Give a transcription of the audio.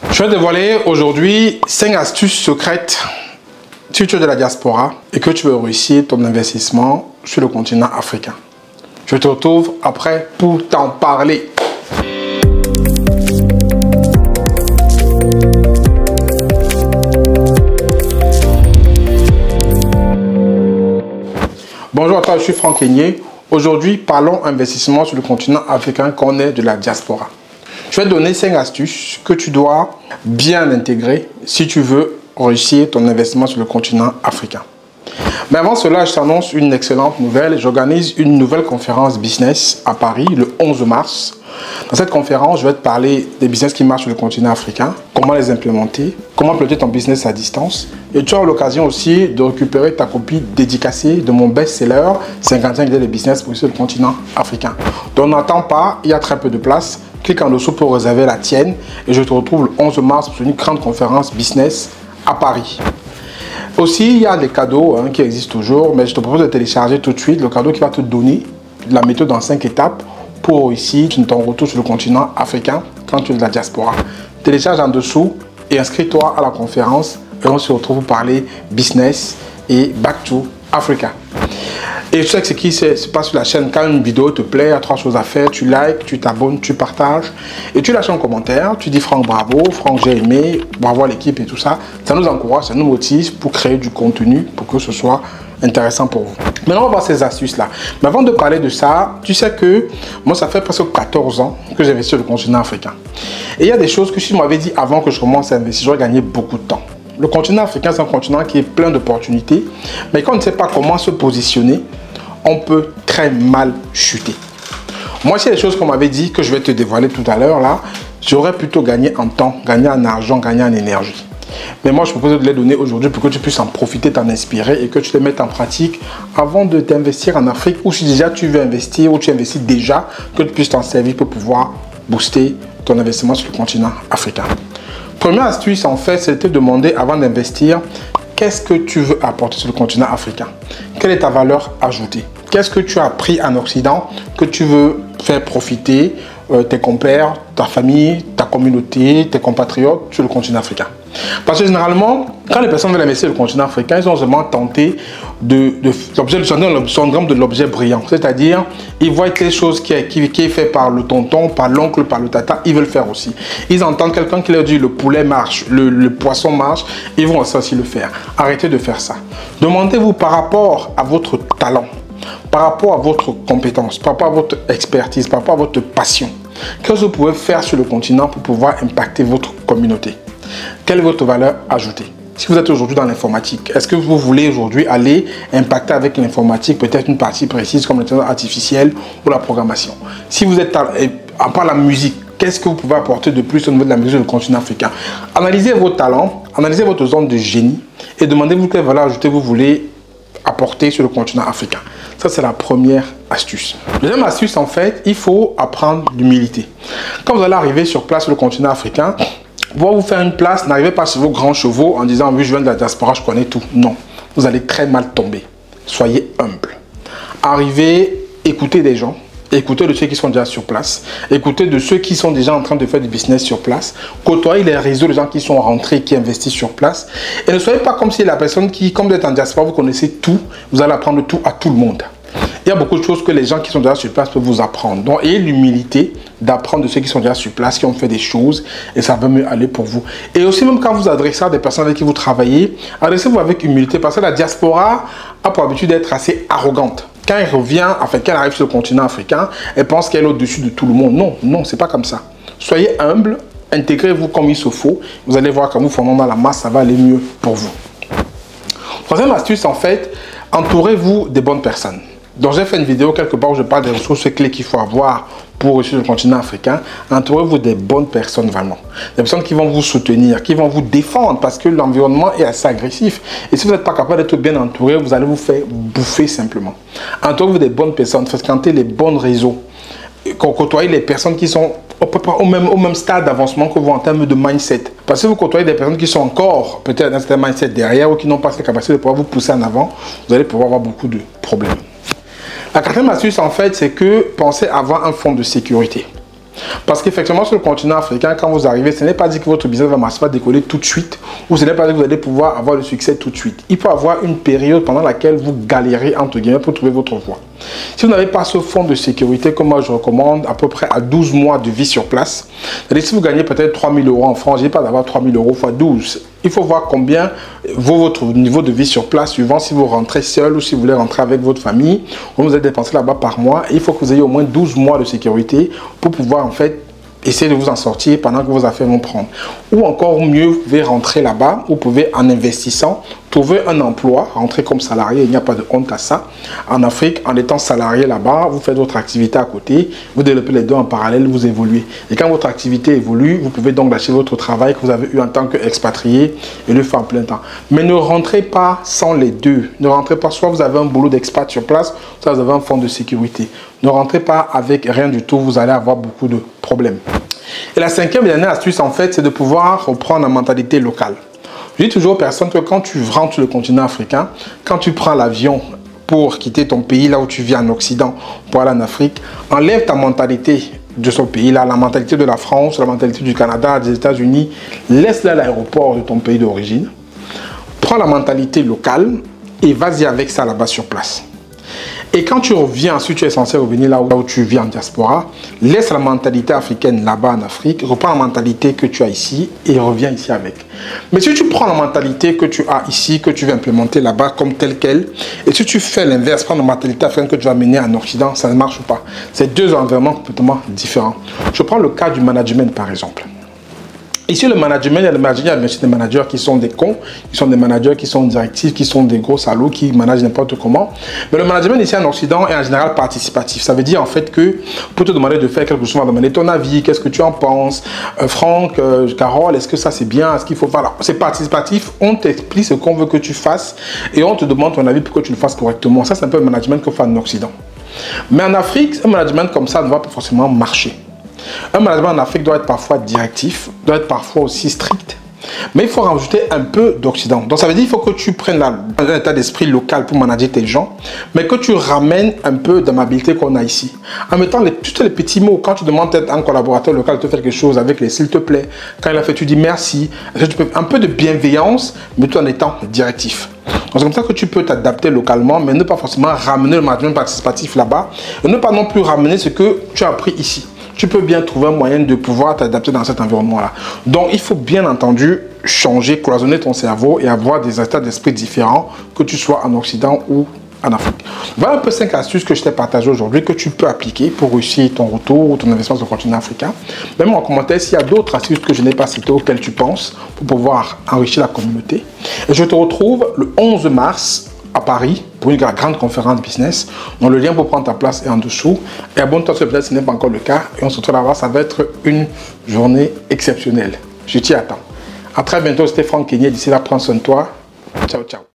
Je vais dévoiler aujourd'hui 5 astuces secrètes si tu es de la diaspora et que tu veux réussir ton investissement sur le continent africain. Je te retrouve après pour t'en parler. Bonjour à toi, je suis Franck Kenyé. Aujourd'hui, parlons investissement sur le continent africain quand on est de la diaspora. Je vais te donner 5 astuces que tu dois bien intégrer si tu veux réussir ton investissement sur le continent africain. Mais avant cela, je t'annonce une excellente nouvelle. J'organise une nouvelle conférence business à Paris le 11 mars. Dans cette conférence, je vais te parler des business qui marchent sur le continent africain, comment les implémenter, comment piloter ton business à distance. Et tu auras l'occasion aussi de récupérer ta copie dédicacée de mon best-seller 55 idées de business pour le continent africain. Donc n'attends pas, il y a très peu de place. Clique en dessous pour réserver la tienne et je te retrouve le 11 mars pour une grande conférence business à Paris. Aussi, il y a des cadeaux qui existent toujours, mais je te propose de télécharger tout de suite le cadeau qui va te donner la méthode en 5 étapes pour réussir ton retour sur le continent africain quand tu es de la diaspora. Télécharge en dessous et inscris-toi à la conférence et on se retrouve pour parler business et back to Africa. Et tu sais que ce qui se passe sur la chaîne, quand une vidéo te plaît, il y a 3 choses à faire. Tu likes, tu t'abonnes, tu partages et tu lâches un commentaire. Tu dis Franck bravo, Franck j'ai aimé, bravo à l'équipe et tout ça. Ça nous encourage, ça nous motive pour créer du contenu pour que ce soit intéressant pour vous. Maintenant, on va voir ces astuces-là. Mais avant de parler de ça, tu sais que moi, ça fait presque 14 ans que j'investis sur le continent africain. Et il y a des choses que si tu m'avais dit avant que je commence à investir, j'aurais gagné beaucoup de temps. Le continent africain, c'est un continent qui est plein d'opportunités. Mais quand on ne sait pas comment se positionner, on peut très mal chuter. Moi, c'est des choses qu'on m'avait dit que je vais te dévoiler tout à l'heure, là, j'aurais plutôt gagné en temps, gagné en argent, gagné en énergie. Mais moi, je propose de les donner aujourd'hui pour que tu puisses en profiter, t'en inspirer et que tu les mettes en pratique avant de t'investir en Afrique ou si déjà tu veux investir ou tu investis déjà, que tu puisses t'en servir pour pouvoir booster ton investissement sur le continent africain. Première astuce, en fait, c'est de te demander avant d'investir, qu'est-ce que tu veux apporter sur le continent africain? Quelle est ta valeur ajoutée? Qu'est-ce que tu as appris en Occident que tu veux faire profiter tes compères, ta famille, ta communauté, tes compatriotes sur le continent africain? Parce que généralement, quand les personnes veulent investir sur le continent africain, ils sont vraiment tentés de l'objet, le syndrome de l'objet brillant. C'est-à-dire, ils voient quelque chose qui est fait par le tonton, par l'oncle, par le tata, ils veulent faire aussi. Ils entendent quelqu'un qui leur dit le poulet marche, le poisson marche, ils vont aussi le faire. Arrêtez de faire ça. Demandez-vous par rapport à votre talent, par rapport à votre compétence, par rapport à votre expertise, par rapport à votre passion. Qu'est-ce que vous pouvez faire sur le continent pour pouvoir impacter votre communauté? Quelle est votre valeur ajoutée? Si vous êtes aujourd'hui dans l'informatique, est-ce que vous voulez aujourd'hui aller impacter avec l'informatique peut-être une partie précise comme l'intelligence artificielle ou la programmation? Si vous êtes à part la musique, qu'est-ce que vous pouvez apporter de plus au niveau de la musique sur le continent africain? Analysez vos talents, analysez votre zone de génie et demandez-vous quelle valeur ajoutée vous voulez apporter sur le continent africain. Ça, c'est la première astuce. Deuxième astuce, en fait, il faut apprendre l'humilité. Quand vous allez arriver sur place sur le continent africain, pour vous faire une place, n'arrivez pas sur vos grands chevaux en disant oui, je viens de la diaspora, je connais tout. Non, vous allez très mal tomber. Soyez humble. Arrivez, écoutez des gens, écoutez de ceux qui sont déjà sur place, écoutez de ceux qui sont déjà en train de faire du business sur place, côtoyez les réseaux de gens qui sont rentrés, qui investissent sur place. Et ne soyez pas comme si la personne qui, comme vous êtes en diaspora, vous connaissez tout, vous allez apprendre tout à tout le monde. Il y a beaucoup de choses que les gens qui sont déjà sur place peuvent vous apprendre. Donc, ayez l'humilité d'apprendre de ceux qui sont déjà sur place, qui ont fait des choses, et ça va mieux aller pour vous. Et aussi, même quand vous adressez à des personnes avec qui vous travaillez, adressez-vous avec humilité, parce que la diaspora a pour habitude d'être assez arrogante. Quand elle revient, enfin, quand elle arrive sur le continent africain, elle pense qu'elle est au-dessus de tout le monde. Non, non, c'est pas comme ça. Soyez humble, intégrez-vous comme il se faut. Vous allez voir qu'en vous formant dans la masse, ça va aller mieux pour vous. Troisième astuce, en fait, entourez-vous des bonnes personnes. Donc j'ai fait une vidéo quelque part où je parle des ressources clés qu'il faut avoir pour réussir le continent africain. Entourez-vous des bonnes personnes vraiment. Des personnes qui vont vous soutenir, qui vont vous défendre parce que l'environnement est assez agressif. Et si vous n'êtes pas capable d'être bien entouré, vous allez vous faire bouffer simplement. Entourez-vous des bonnes personnes, fréquentez les bons réseaux. Côtoyez les personnes qui sont au même stade d'avancement que vous en termes de mindset. Parce que vous côtoyez des personnes qui sont encore peut-être dans un mindset derrière ou qui n'ont pas cette capacité de pouvoir vous pousser en avant, vous allez pouvoir avoir beaucoup de problèmes. La quatrième astuce, en fait, c'est que pensez avoir un fonds de sécurité. Parce qu'effectivement, sur le continent africain, quand vous arrivez, ce n'est pas dit que votre business va décoller tout de suite, ou ce n'est pas dit que vous allez pouvoir avoir le succès tout de suite. Il peut y avoir une période pendant laquelle vous galérez, entre guillemets, pour trouver votre voie. Si vous n'avez pas ce fonds de sécurité, comme moi je recommande, à peu près à 12 mois de vie sur place, c'est-à-dire si vous gagnez peut-être 3 000 € en France, je ne dis pas d'avoir 3 000 € x 12. Il faut voir combien vaut votre niveau de vie sur place, suivant si vous rentrez seul ou si vous voulez rentrer avec votre famille, vous allez dépenser là-bas par mois. Et il faut que vous ayez au moins 12 mois de sécurité pour pouvoir en fait essayer de vous en sortir pendant que vos affaires vont prendre. Ou encore mieux, vous pouvez rentrer là-bas, vous pouvez en investissant, trouver un emploi, rentrer comme salarié, il n'y a pas de honte à ça. En Afrique, en étant salarié là-bas, vous faites votre activité à côté, vous développez les deux en parallèle, vous évoluez. Et quand votre activité évolue, vous pouvez donc lâcher votre travail que vous avez eu en tant qu'expatrié et le faire en plein temps. Mais ne rentrez pas sans les deux. Ne rentrez pas, soit vous avez un boulot d'expat sur place, soit vous avez un fonds de sécurité. Ne rentrez pas avec rien du tout, vous allez avoir beaucoup de problèmes. Et la cinquième et dernière astuce, en fait, c'est de pouvoir reprendre la mentalité locale. Je dis toujours aux personnes que quand tu rentres sur le continent africain, quand tu prends l'avion pour quitter ton pays, là où tu vis en Occident, pour aller en Afrique, enlève ta mentalité de ce pays-là, la mentalité de la France, la mentalité du Canada, des États-Unis, laisse-la à l'aéroport de ton pays d'origine. Prends la mentalité locale et vas-y avec ça là-bas sur place. Et quand tu reviens, si tu es censé revenir là où tu vis en diaspora, laisse la mentalité africaine là-bas en Afrique, reprends la mentalité que tu as ici et reviens ici avec. Mais si tu prends la mentalité que tu as ici, que tu veux implémenter là-bas comme telle qu'elle, et si tu fais l'inverse, prends la mentalité africaine que tu vas mener en Occident, ça ne marche pas. C'est deux environnements complètement différents. Je prends le cas du management par exemple. Ici, le management, il y a des managers qui sont des cons, qui sont des managers qui sont directifs, qui sont des gros salauds, qui managent n'importe comment. Mais le management ici en Occident est en général participatif. Ça veut dire en fait que pour te demander de faire quelque chose, on va demander ton avis, qu'est-ce que tu en penses, Franck, Carole, est-ce que ça c'est bien, est-ce qu'il faut faire là. C'est participatif, on t'explique ce qu'on veut que tu fasses et on te demande ton avis pour que tu le fasses correctement. Ça, c'est un peu le management qu'on fait en Occident. Mais en Afrique, un management comme ça ne va pas forcément marcher. Un management en Afrique doit être parfois directif, doit être parfois aussi strict. Mais il faut rajouter un peu d'Occident. Donc ça veut dire qu'il faut que tu prennes un état d'esprit local pour manager tes gens, mais que tu ramènes un peu d'amabilité qu'on a ici. En mettant tous les petits mots, quand tu demandes à un collaborateur local de te faire quelque chose avec les s'il te plaît, quand il a fait, tu dis merci. Tu peux un peu de bienveillance, mais tout en étant directif. C'est comme ça que tu peux t'adapter localement, mais ne pas forcément ramener le management participatif là-bas, et ne pas non plus ramener ce que tu as appris ici. Tu peux bien trouver un moyen de pouvoir t'adapter dans cet environnement-là. Donc, il faut bien entendu changer, cloisonner ton cerveau et avoir des états d'esprit différents, que tu sois en Occident ou en Afrique. Voilà un peu 5 astuces que je t'ai partagées aujourd'hui que tu peux appliquer pour réussir ton retour ou ton investissement sur le continent africain. Mets-moi en commentaire s'il y a d'autres astuces que je n'ai pas citées auxquelles tu penses pour pouvoir enrichir la communauté. Et je te retrouve le 11 mars à Paris pour une grande conférence business dont le lien pour prendre ta place est en dessous. Et abonne-toi si peut-être ce n'est pas encore le cas. Et on se retrouve là-bas, ça va être une journée exceptionnelle. Je t'y attends. À très bientôt, c'était Franck Kenyé. D'ici là, prends soin de toi. Ciao, ciao.